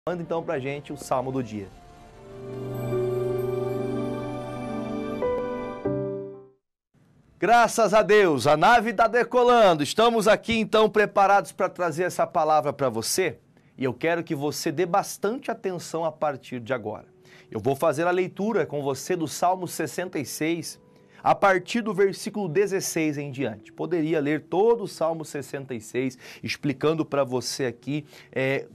Manda então pra gente o Salmo do dia. Graças a Deus, a nave está decolando. Estamos aqui então preparados para trazer essa palavra para você. E eu quero que você dê bastante atenção a partir de agora. Eu vou fazer a leitura com você do Salmo 66, a partir do versículo 16 em diante. Poderia ler todo o Salmo 66, explicando para você aqui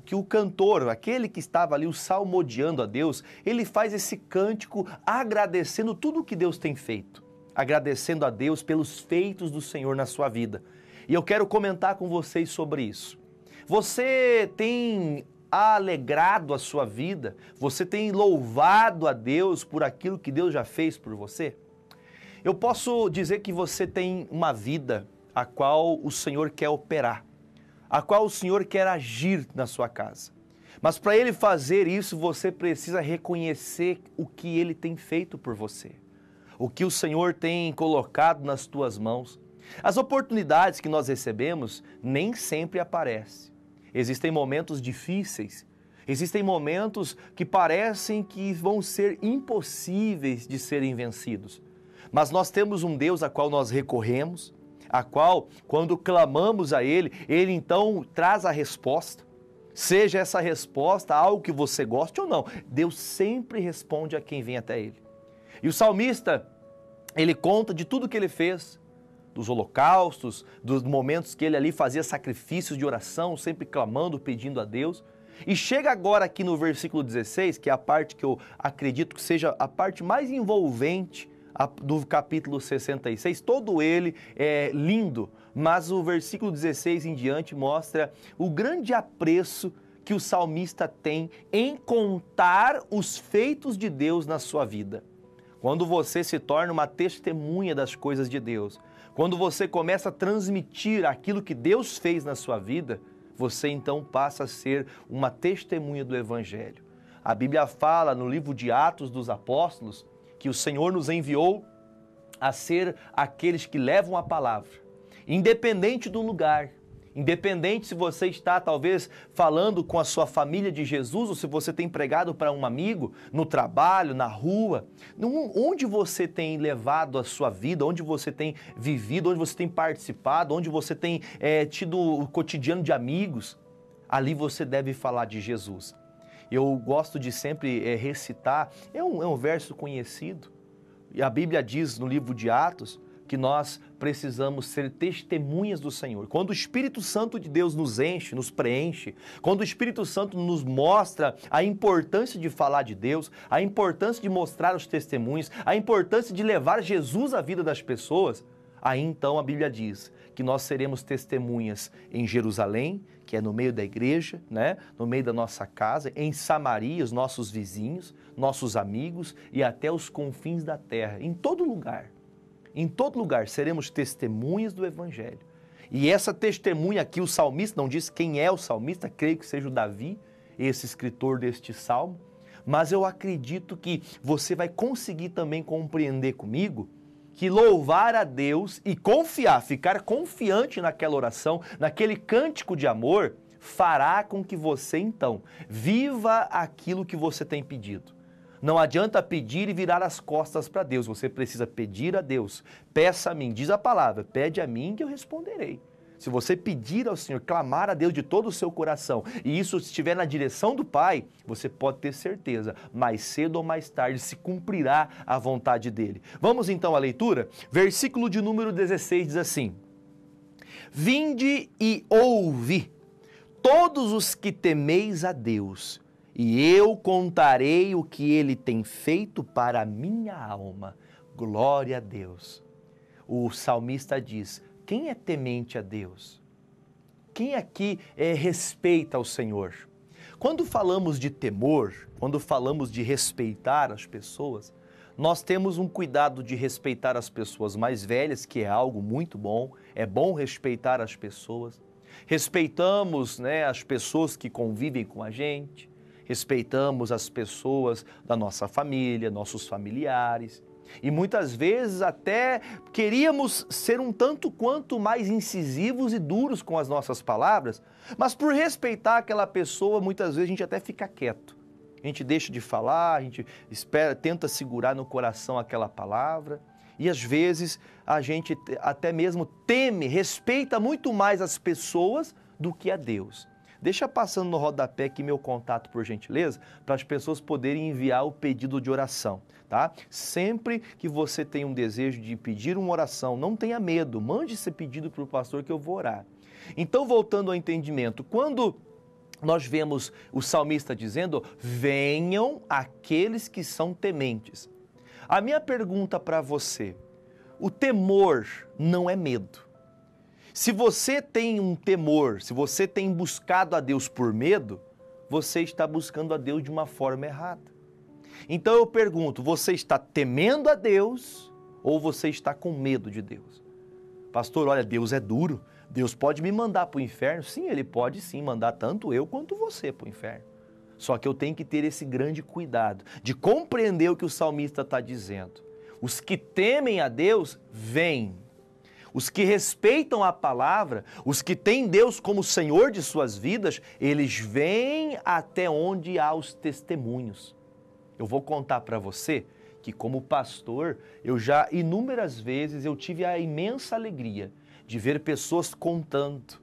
que o cantor, aquele que estava ali, o salmodiando a Deus, ele faz esse cântico agradecendo tudo o que Deus tem feito, agradecendo a Deus pelos feitos do Senhor na sua vida. E eu quero comentar com vocês sobre isso. Você tem alegrado a sua vida? Você tem louvado a Deus por aquilo que Deus já fez por você? Eu posso dizer que você tem uma vida a qual o Senhor quer operar, a qual o Senhor quer agir na sua casa. Mas para Ele fazer isso, você precisa reconhecer o que Ele tem feito por você, o que o Senhor tem colocado nas tuas mãos. As oportunidades que nós recebemos nem sempre aparecem. Existem momentos difíceis, existem momentos que parecem que vão ser impossíveis de serem vencidos. Mas nós temos um Deus a qual nós recorremos, a qual, quando clamamos a Ele, Ele então traz a resposta. Seja essa resposta algo que você goste ou não, Deus sempre responde a quem vem até Ele. E o salmista, ele conta de tudo que ele fez, dos holocaustos, dos momentos que ele ali fazia sacrifícios de oração, sempre clamando, pedindo a Deus. E chega agora aqui no versículo 16, que é a parte que eu acredito que seja a parte mais envolvente do capítulo 66, todo ele é lindo, mas o versículo 16 em diante mostra o grande apreço que o salmista tem em contar os feitos de Deus na sua vida. Quando você se torna uma testemunha das coisas de Deus, quando você começa a transmitir aquilo que Deus fez na sua vida, você então passa a ser uma testemunha do Evangelho. A Bíblia fala no livro de Atos dos Apóstolos que o Senhor nos enviou a ser aqueles que levam a palavra, independente do lugar, independente se você está talvez falando com a sua família de Jesus ou se você tem pregado para um amigo, no trabalho, na rua, onde você tem levado a sua vida, onde você tem vivido, onde você tem participado, onde você tem tido o cotidiano de amigos, ali você deve falar de Jesus. Eu gosto de sempre recitar, é um verso conhecido, e a Bíblia diz no livro de Atos que nós precisamos ser testemunhas do Senhor. Quando o Espírito Santo de Deus nos enche, nos preenche, quando o Espírito Santo nos mostra a importância de falar de Deus, a importância de mostrar os testemunhos, a importância de levar Jesus à vida das pessoas, aí então a Bíblia diz que nós seremos testemunhas em Jerusalém, que é no meio da igreja, né? No meio da nossa casa, em Samaria, os nossos vizinhos, nossos amigos e até os confins da terra, em todo lugar. Em todo lugar seremos testemunhas do Evangelho. E essa testemunha aqui, o salmista não diz quem é o salmista, creio que seja o Davi, esse escritor deste salmo, mas eu acredito que você vai conseguir também compreender comigo que louvar a Deus e confiar, ficar confiante naquela oração, naquele cântico de amor, fará com que você então viva aquilo que você tem pedido. Não adianta pedir e virar as costas para Deus, você precisa pedir a Deus. Peça a mim, diz a palavra, pede a mim que eu responderei. Se você pedir ao Senhor, clamar a Deus de todo o seu coração, e isso estiver na direção do Pai, você pode ter certeza, mais cedo ou mais tarde se cumprirá a vontade dEle. Vamos então à leitura? Versículo de número 16 diz assim: Vinde e ouvi, todos os que temeis a Deus, e eu contarei o que Ele tem feito para a minha alma. Glória a Deus. O salmista diz: quem é temente a Deus? Quem aqui respeita ao Senhor? Quando falamos de temor, quando falamos de respeitar as pessoas, nós temos um cuidado de respeitar as pessoas mais velhas, que é algo muito bom, é bom respeitar as pessoas. Respeitamos, as pessoas que convivem com a gente, respeitamos as pessoas da nossa família, nossos familiares. E muitas vezes até queríamos ser um tanto quanto mais incisivos e duros com as nossas palavras, mas por respeitar aquela pessoa, muitas vezes a gente até fica quieto. A gente deixa de falar, a gente espera, tenta segurar no coração aquela palavra. E às vezes a gente até mesmo teme, respeita muito mais as pessoas do que a Deus. Deixa passando no rodapé aqui meu contato, por gentileza, para as pessoas poderem enviar o pedido de oração, tá? Sempre que você tem um desejo de pedir uma oração, não tenha medo, mande esse pedido para o pastor que eu vou orar. Então, voltando ao entendimento, quando nós vemos o salmista dizendo, venham aqueles que são tementes. A minha pergunta para você, o temor não é medo. Se você tem um temor, se você tem buscado a Deus por medo, você está buscando a Deus de uma forma errada. Então eu pergunto, você está temendo a Deus ou você está com medo de Deus? Pastor, olha, Deus é duro, Deus pode me mandar para o inferno? Sim, Ele pode sim mandar tanto eu quanto você para o inferno. Só que eu tenho que ter esse grande cuidado de compreender o que o salmista está dizendo. Os que temem a Deus, vêm. Os que respeitam a palavra, os que têm Deus como Senhor de suas vidas, eles vêm até onde há os testemunhos. Eu vou contar para você que como pastor, eu já inúmeras vezes eu tive a imensa alegria de ver pessoas contando,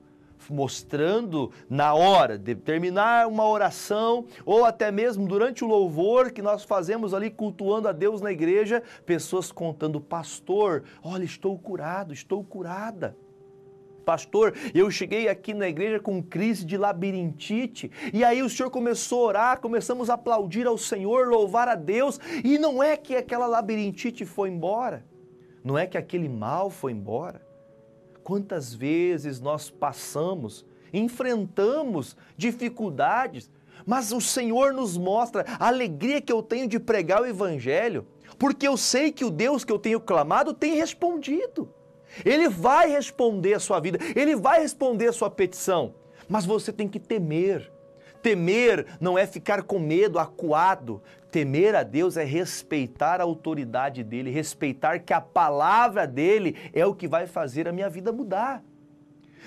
mostrando na hora de terminar uma oração ou até mesmo durante o louvor que nós fazemos ali cultuando a Deus na igreja, pessoas contando, pastor, olha, estou curado, estou curada. Pastor, eu cheguei aqui na igreja com crise de labirintite e aí o senhor começou a orar, começamos a aplaudir ao Senhor, louvar a Deus e não é que aquela labirintite foi embora, não é que aquele mal foi embora. Quantas vezes nós passamos, enfrentamos dificuldades, mas o Senhor nos mostra a alegria que eu tenho de pregar o Evangelho, porque eu sei que o Deus que eu tenho clamado tem respondido. Ele vai responder a sua vida, Ele vai responder a sua petição, mas você tem que temer. Temer não é ficar com medo, acuado. Temer a Deus é respeitar a autoridade dEle, respeitar que a palavra dEle é o que vai fazer a minha vida mudar.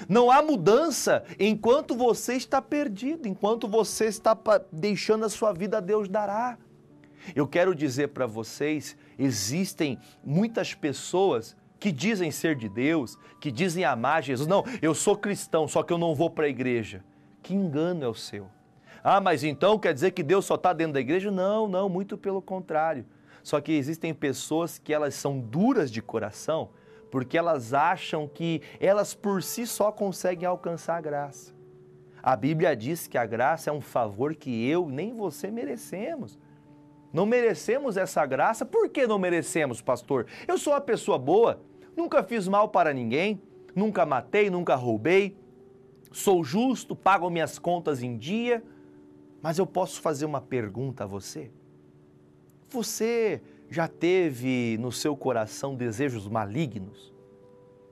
Não há mudança enquanto você está perdido, enquanto você está deixando a sua vida, Deus dará. Eu quero dizer para vocês, existem muitas pessoas que dizem ser de Deus, que dizem amar Jesus. Não, eu sou cristão, só que eu não vou para a igreja. Que engano é o seu? Ah, mas então quer dizer que Deus só está dentro da igreja? Não, não, muito pelo contrário. Só que existem pessoas que elas são duras de coração porque elas acham que elas por si só conseguem alcançar a graça. A Bíblia diz que a graça é um favor que eu nem você merecemos. Não merecemos essa graça. Por que não merecemos, pastor? Eu sou uma pessoa boa, nunca fiz mal para ninguém, nunca matei, nunca roubei, sou justo, pago minhas contas em dia. Mas eu posso fazer uma pergunta a você? Você já teve no seu coração desejos malignos?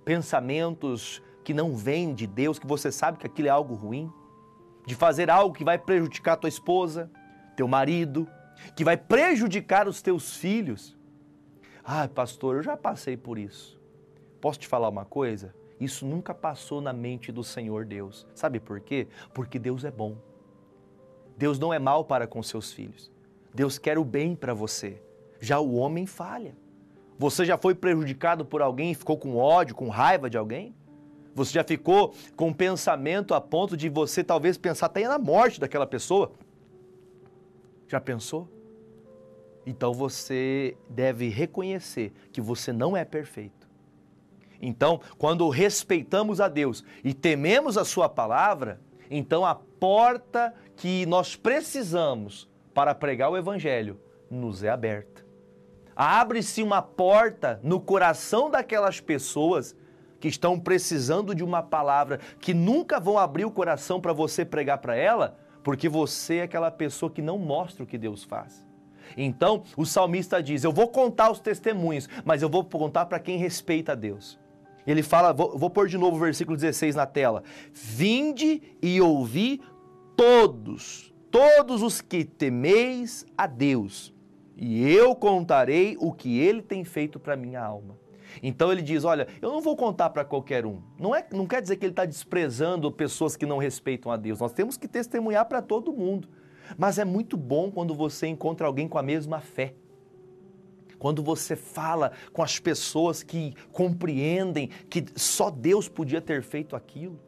Pensamentos que não vêm de Deus, que você sabe que aquilo é algo ruim? De fazer algo que vai prejudicar tua esposa, teu marido, que vai prejudicar os teus filhos? Ah, pastor, eu já passei por isso. Posso te falar uma coisa? Isso nunca passou na mente do Senhor Deus. Sabe por quê? Porque Deus é bom. Deus não é mau para com seus filhos. Deus quer o bem para você. Já o homem falha. Você já foi prejudicado por alguém e ficou com ódio, com raiva de alguém? Você já ficou com pensamento a ponto de você talvez pensar até na morte daquela pessoa? Já pensou? Então você deve reconhecer que você não é perfeito. Então, quando respeitamos a Deus e tememos a sua palavra, então a porta que nós precisamos para pregar o Evangelho nos é aberta. Abre-se uma porta no coração daquelas pessoas que estão precisando de uma palavra, que nunca vão abrir o coração para você pregar para ela, porque você é aquela pessoa que não mostra o que Deus faz. Então, o salmista diz, eu vou contar os testemunhos, mas eu vou contar para quem respeita a Deus. Ele fala, vou pôr de novo o versículo 16 na tela. Vinde e ouvi todos os que temeis a Deus, e eu contarei o que ele tem feito para minha alma. Então ele diz, olha, eu não vou contar para qualquer um. Não quer dizer que ele está desprezando pessoas que não respeitam a Deus. Nós temos que testemunhar para todo mundo. Mas é muito bom quando você encontra alguém com a mesma fé. Quando você fala com as pessoas que compreendem que só Deus podia ter feito aquilo,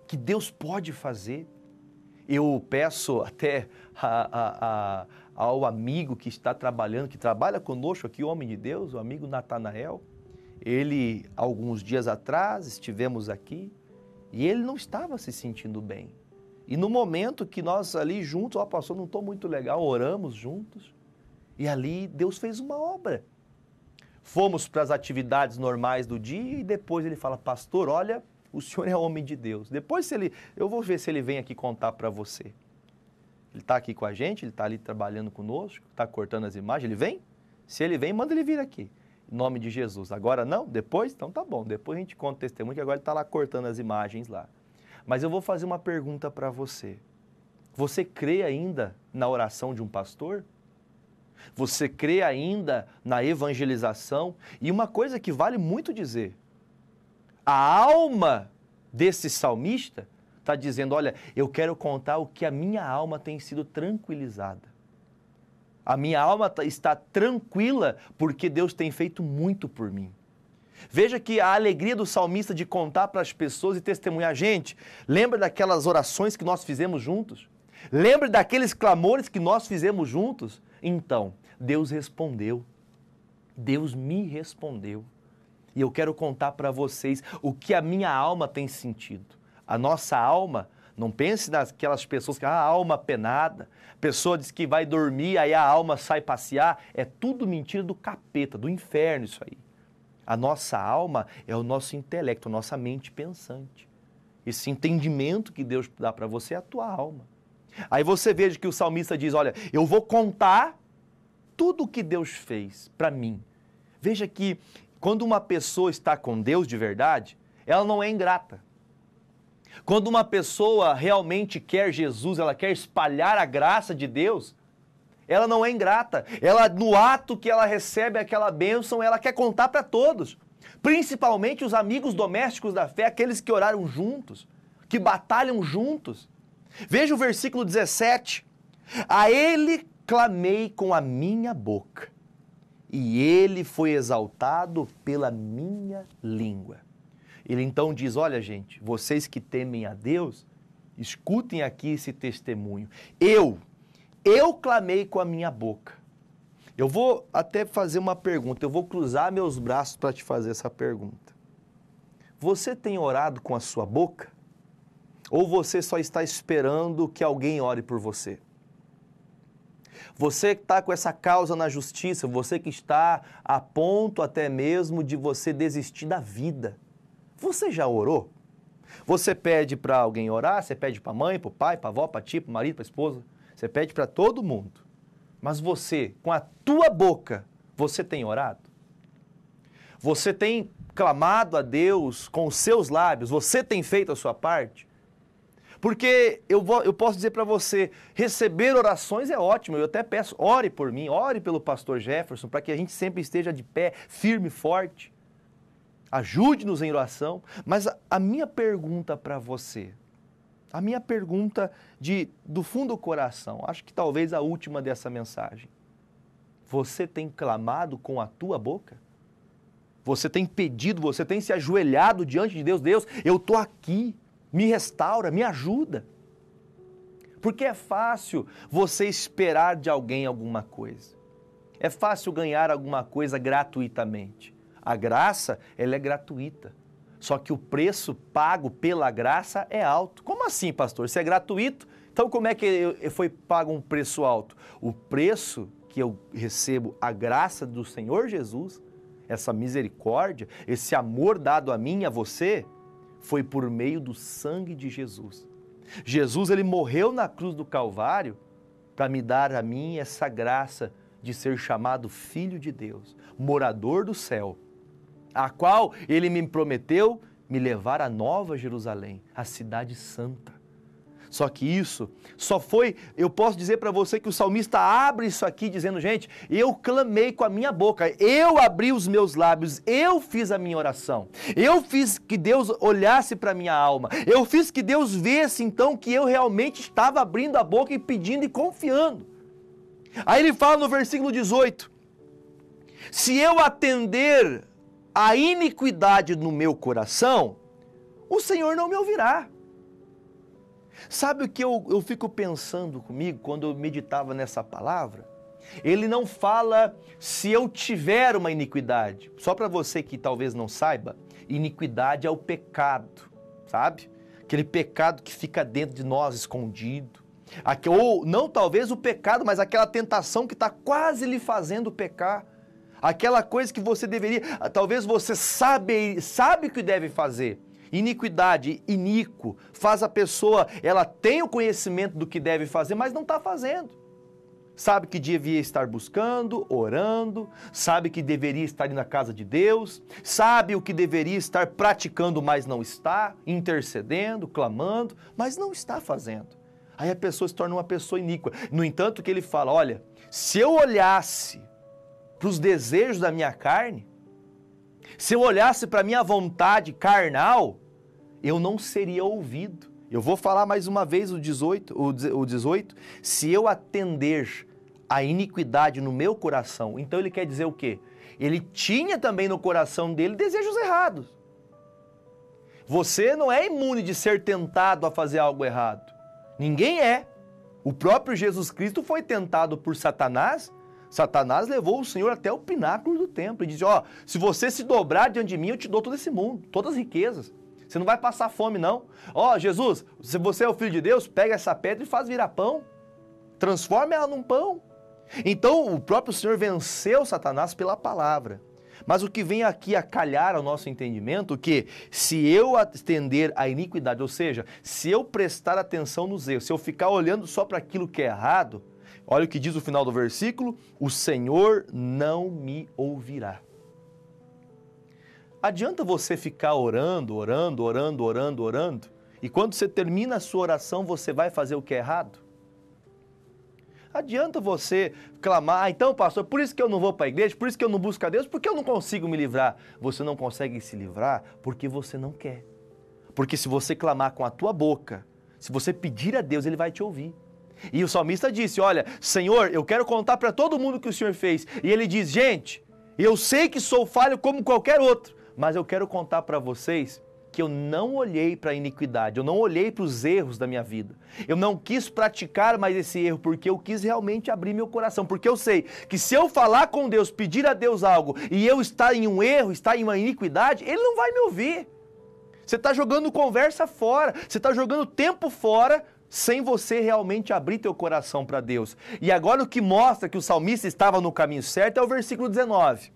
que Deus pode fazer. Eu peço até ao amigo que está trabalhando, que trabalha conosco aqui, o homem de Deus, o amigo Natanael. Ele, alguns dias atrás, estivemos aqui e ele não estava se sentindo bem. E no momento que nós ali juntos, pastor, não estou muito legal, oramos juntos. E ali Deus fez uma obra. Fomos para as atividades normais do dia e depois ele fala, pastor, olha, o senhor é homem de Deus. Depois eu vou ver se ele vem aqui contar para você. Ele está aqui com a gente, ele está ali trabalhando conosco, está cortando as imagens, ele vem? Se ele vem, manda ele vir aqui. Em nome de Jesus. Agora não? Depois? Então tá bom. Depois a gente conta o testemunho, que agora ele está lá cortando as imagens lá. Mas eu vou fazer uma pergunta para você. Você crê ainda na oração de um pastor? Você crê ainda na evangelização? E uma coisa que vale muito dizer, a alma desse salmista está dizendo, olha, eu quero contar o que a minha alma tem sido tranquilizada. A minha alma está tranquila porque Deus tem feito muito por mim. Veja que a alegria do salmista de contar para as pessoas e testemunhar. Gente, lembra daquelas orações que nós fizemos juntos? Lembra daqueles clamores que nós fizemos juntos? Então, Deus respondeu. Deus me respondeu. E eu quero contar para vocês o que a minha alma tem sentido. A nossa alma, não pense naquelas pessoas que a alma penada, pessoa diz que vai dormir, aí a alma sai passear, é tudo mentira do capeta, do inferno isso aí. A nossa alma é o nosso intelecto, a nossa mente pensante. Esse entendimento que Deus dá para você é a tua alma. Aí você veja que o salmista diz, olha, eu vou contar tudo o que Deus fez para mim. Veja que quando uma pessoa está com Deus de verdade, ela não é ingrata. Quando uma pessoa realmente quer Jesus, ela quer espalhar a graça de Deus, ela não é ingrata. Ela, no ato que ela recebe aquela bênção, ela quer contar para todos. Principalmente os amigos domésticos da fé, aqueles que oraram juntos, que batalham juntos. Veja o versículo 17. A ele clamei com a minha boca, e ele foi exaltado pela minha língua. Ele então diz, olha gente, vocês que temem a Deus, escutem aqui esse testemunho. Eu clamei com a minha boca. Eu vou até fazer uma pergunta, eu vou cruzar meus braços para te fazer essa pergunta. Você tem orado com a sua boca? Ou você só está esperando que alguém ore por você? Você que está com essa causa na justiça, você que está a ponto até mesmo de você desistir da vida, você já orou? Você pede para alguém orar, você pede para a mãe, para o pai, para a avó, para a tia, para o marido, para a esposa, você pede para todo mundo. Mas você, com a tua boca, você tem orado? Você tem clamado a Deus com os seus lábios? Você tem feito a sua parte? Porque eu posso dizer para você, receber orações é ótimo, eu até peço, ore por mim, ore pelo pastor Jefferson, para que a gente sempre esteja de pé, firme e forte. Ajude-nos em oração. Mas a minha pergunta para você, a minha pergunta do fundo do coração, acho que talvez a última dessa mensagem. Você tem clamado com a tua boca? Você tem pedido, você tem se ajoelhado diante de Deus? Deus, eu estou aqui. Me restaura, me ajuda. Porque é fácil você esperar de alguém alguma coisa. É fácil ganhar alguma coisa gratuitamente. A graça, ela é gratuita. Só que o preço pago pela graça é alto. Como assim, pastor? Se é gratuito, então como é que foi pago um preço alto? O preço que eu recebo, a graça do Senhor Jesus, essa misericórdia, esse amor dado a mim e a você, foi por meio do sangue de Jesus. Jesus, ele morreu na cruz do Calvário para me dar a mim essa graça de ser chamado Filho de Deus, morador do céu, a qual ele me prometeu me levar a Nova Jerusalém, a cidade santa. Só que isso só foi, eu posso dizer para você que o salmista abre isso aqui dizendo, gente, eu clamei com a minha boca, eu abri os meus lábios, eu fiz a minha oração, eu fiz que Deus olhasse para a minha alma, eu fiz que Deus visse então que eu realmente estava abrindo a boca e pedindo e confiando. Aí ele fala no versículo 18, se eu atender a iniquidade no meu coração, o Senhor não me ouvirá. Sabe o que eu fico pensando comigo quando eu meditava nessa palavra? Ele não fala se eu tiver uma iniquidade. Só para você que talvez não saiba, iniquidade é o pecado, sabe? Aquele pecado que fica dentro de nós escondido. Ou não talvez o pecado, mas aquela tentação que está quase lhe fazendo pecar. Aquela coisa que você deveria, talvez você sabe o que deve fazer. Iniquidade, iníquo, faz a pessoa, ela tem o conhecimento do que deve fazer, mas não está fazendo. Sabe que devia estar buscando, orando, sabe que deveria estar indo na casa de Deus, sabe o que deveria estar praticando, mas não está, intercedendo, clamando, mas não está fazendo. Aí a pessoa se torna uma pessoa iníqua. No entanto, que ele fala, olha, se eu olhasse para os desejos da minha carne, se eu olhasse para a minha vontade carnal, eu não seria ouvido. Eu vou falar mais uma vez o 18, se eu atender a iniquidade no meu coração, então ele quer dizer o quê? Ele tinha também no coração dele desejos errados. Você não é imune de ser tentado a fazer algo errado. Ninguém é. O próprio Jesus Cristo foi tentado por Satanás. Satanás levou o Senhor até o pináculo do templo e disse, ó, se você se dobrar diante de mim, eu te dou todo esse mundo, todas as riquezas. Você não vai passar fome, não. Ó, Jesus, se você é o Filho de Deus, pega essa pedra e faz virar pão. Transforma ela num pão. Então, o próprio Senhor venceu Satanás pela palavra. Mas o que vem aqui a calhar ao nosso entendimento, que se eu atender a iniquidade, ou seja, se eu prestar atenção nos erros, se eu ficar olhando só para aquilo que é errado, olha o que diz o final do versículo, o Senhor não me ouvirá. Adianta você ficar orando, e quando você termina a sua oração, você vai fazer o que é errado? Adianta você clamar, então pastor, por isso que eu não vou para a igreja, por isso que eu não busco a Deus, porque eu não consigo me livrar. Você não consegue se livrar porque você não quer. Porque se você clamar com a tua boca, se você pedir a Deus, Ele vai te ouvir. E o salmista disse, olha, Senhor, eu quero contar para todo mundo o que o Senhor fez. E ele diz, gente, eu sei que sou falho como qualquer outro, mas eu quero contar para vocês que eu não olhei para a iniquidade, eu não olhei para os erros da minha vida. Eu não quis praticar mais esse erro, porque eu quis realmente abrir meu coração, porque eu sei que se eu falar com Deus, pedir a Deus algo, e eu estar em um erro, estar em uma iniquidade, Ele não vai me ouvir. Você está jogando conversa fora, você está jogando tempo fora, sem você realmente abrir teu coração para Deus. E agora o que mostra que o salmista estava no caminho certo é o versículo 19.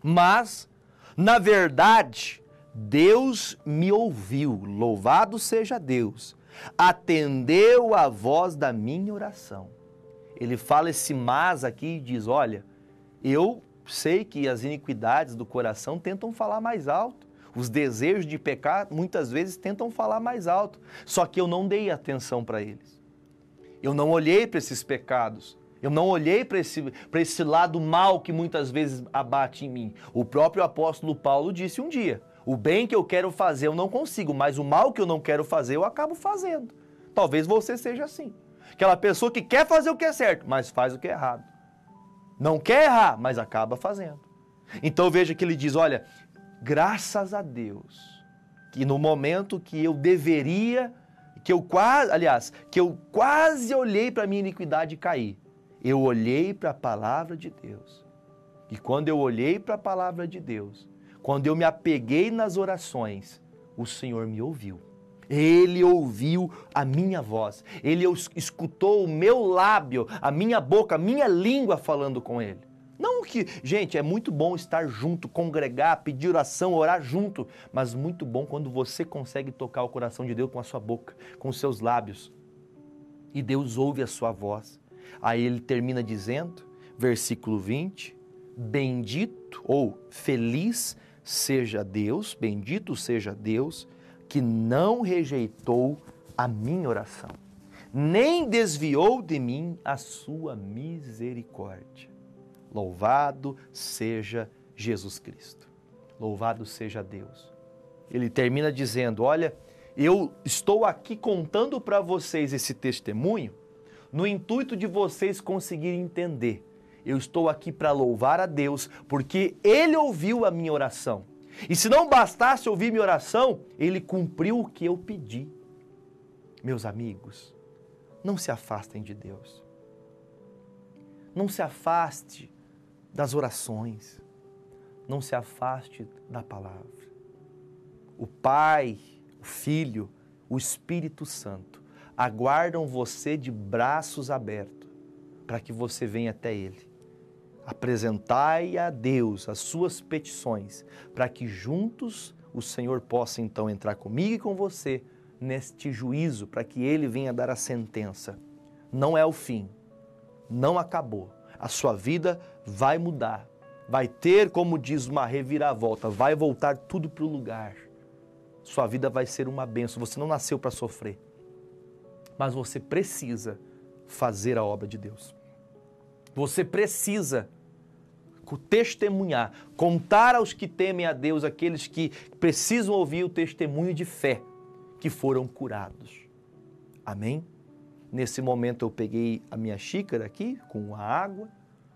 Mas, na verdade, Deus me ouviu, louvado seja Deus, atendeu a voz da minha oração. Ele fala esse mas aqui e diz, olha, eu sei que as iniquidades do coração tentam falar mais alto. Os desejos de pecar muitas vezes tentam falar mais alto, só que eu não dei atenção para eles. Eu não olhei para esses pecados, eu não olhei para esse lado mal que muitas vezes abate em mim. O próprio apóstolo Paulo disse um dia, o bem que eu quero fazer eu não consigo, mas o mal que eu não quero fazer eu acabo fazendo. Talvez você seja assim, aquela pessoa que quer fazer o que é certo, mas faz o que é errado. Não quer errar, mas acaba fazendo. Então veja que ele diz, olha, graças a Deus, que no momento que eu deveria, que eu quase olhei para a minha iniquidade e caí, eu olhei para a palavra de Deus. E quando eu olhei para a palavra de Deus, quando eu me apeguei nas orações, o Senhor me ouviu. Ele ouviu a minha voz, Ele escutou o meu lábio, a minha boca, a minha língua falando com Ele. Não que, gente, é muito bom estar junto, congregar, pedir oração, orar junto, mas muito bom quando você consegue tocar o coração de Deus com a sua boca, com os seus lábios. E Deus ouve a sua voz. Aí ele termina dizendo, versículo 20, bendito ou feliz seja Deus, bendito seja Deus, que não rejeitou a minha oração, nem desviou de mim a sua misericórdia. Louvado seja Jesus Cristo. Louvado seja Deus. Ele termina dizendo, olha, eu estou aqui contando para vocês esse testemunho no intuito de vocês conseguirem entender. Eu estou aqui para louvar a Deus, porque Ele ouviu a minha oração. E se não bastasse ouvir minha oração, Ele cumpriu o que eu pedi. Meus amigos, não se afastem de Deus. Não se afaste das orações. Não se afaste da palavra. O Pai, o Filho, o Espírito Santo aguardam você de braços abertos para que você venha até Ele. Apresentai a Deus as suas petições para que juntos o Senhor possa então entrar comigo e com você neste juízo, para que Ele venha dar a sentença. Não é o fim, não acabou. A sua vida vai mudar, vai ter, como diz, uma reviravolta, vai voltar tudo para o lugar. Sua vida vai ser uma bênção. Você não nasceu para sofrer, mas você precisa fazer a obra de Deus. Você precisa testemunhar, contar aos que temem a Deus, aqueles que precisam ouvir o testemunho de fé, que foram curados. Amém? Nesse momento eu peguei a minha xícara aqui com a água.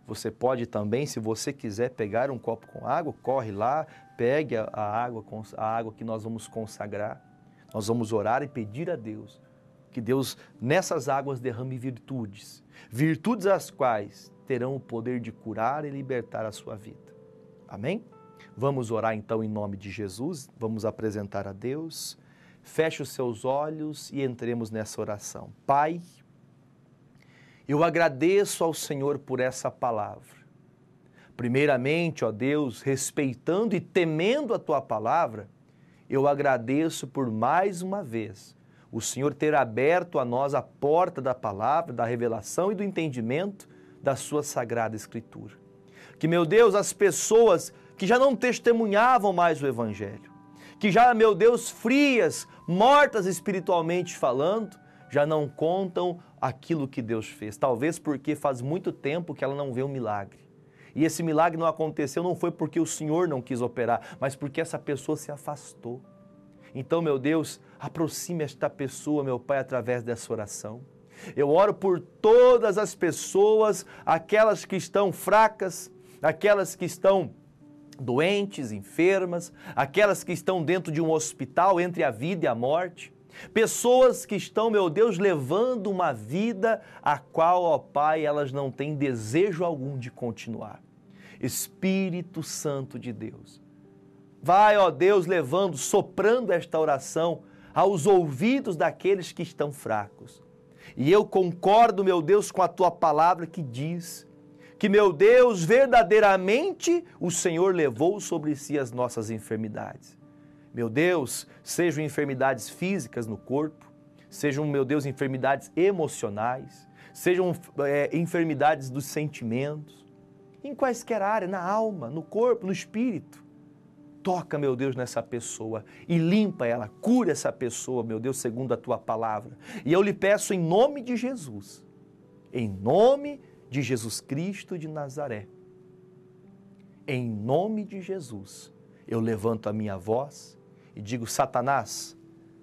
Você pode também, se você quiser pegar um copo com água, corre lá, pegue a água que nós vamos consagrar. Nós vamos orar e pedir a Deus que Deus nessas águas derrame virtudes, virtudes as quais terão o poder de curar e libertar a sua vida. Amém? Vamos orar então em nome de Jesus, vamos apresentar a Deus. Feche os seus olhos e entremos nessa oração. Pai, eu agradeço ao Senhor por essa palavra. Primeiramente, ó Deus, respeitando e temendo a Tua palavra, eu agradeço por mais uma vez o Senhor ter aberto a nós a porta da palavra, da revelação e do entendimento da Sua Sagrada Escritura. Que, meu Deus, as pessoas que já não testemunhavam mais o Evangelho, que já, meu Deus, frias, mortas espiritualmente falando, já não contam aquilo que Deus fez. Talvez porque faz muito tempo que ela não vê um milagre. E esse milagre não aconteceu não foi porque o Senhor não quis operar, mas porque essa pessoa se afastou. Então, meu Deus, aproxime esta pessoa, meu Pai, através dessa oração. Eu oro por todas as pessoas, aquelas que estão fracas, aquelas que estão doentes, enfermas, aquelas que estão dentro de um hospital entre a vida e a morte, pessoas que estão, meu Deus, levando uma vida a qual, ó Pai, elas não têm desejo algum de continuar. Espírito Santo de Deus, vai, ó Deus, levando, soprando esta oração aos ouvidos daqueles que estão fracos. E eu concordo, meu Deus, com a Tua palavra que diz que, meu Deus, verdadeiramente o Senhor levou sobre si as nossas enfermidades. Meu Deus, sejam enfermidades físicas no corpo, sejam, meu Deus, enfermidades emocionais, sejam enfermidades dos sentimentos, em quaisquer área, na alma, no corpo, no espírito. Toca, meu Deus, nessa pessoa e limpa ela, cura essa pessoa, meu Deus, segundo a Tua palavra. E eu lhe peço em nome de Jesus, em nome de Jesus Cristo de Nazaré, em nome de Jesus, eu levanto a minha voz e digo, Satanás,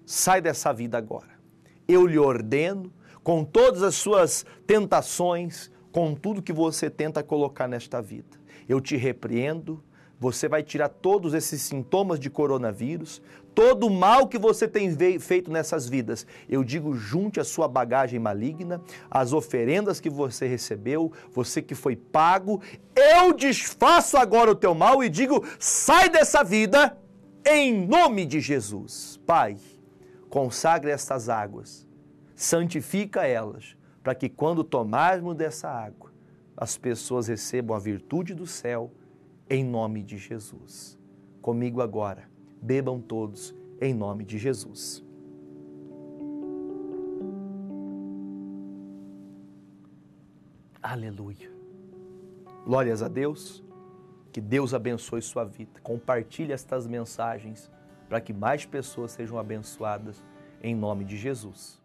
sai dessa vida agora. Eu lhe ordeno, com todas as suas tentações, com tudo que você tenta colocar nesta vida. Eu te repreendo, você vai tirar todos esses sintomas de coronavírus, todo o mal que você tem feito nessas vidas. Eu digo, junte a sua bagagem maligna, as oferendas que você recebeu, você que foi pago, eu desfaço agora o teu mal e digo, sai dessa vida, em nome de Jesus. Pai, consagre estas águas, santifica elas, para que quando tomarmos dessa água, as pessoas recebam a virtude do céu, em nome de Jesus. Comigo agora, bebam todos em nome de Jesus. Aleluia. Glórias a Deus. Que Deus abençoe sua vida. Compartilhe estas mensagens para que mais pessoas sejam abençoadas em nome de Jesus.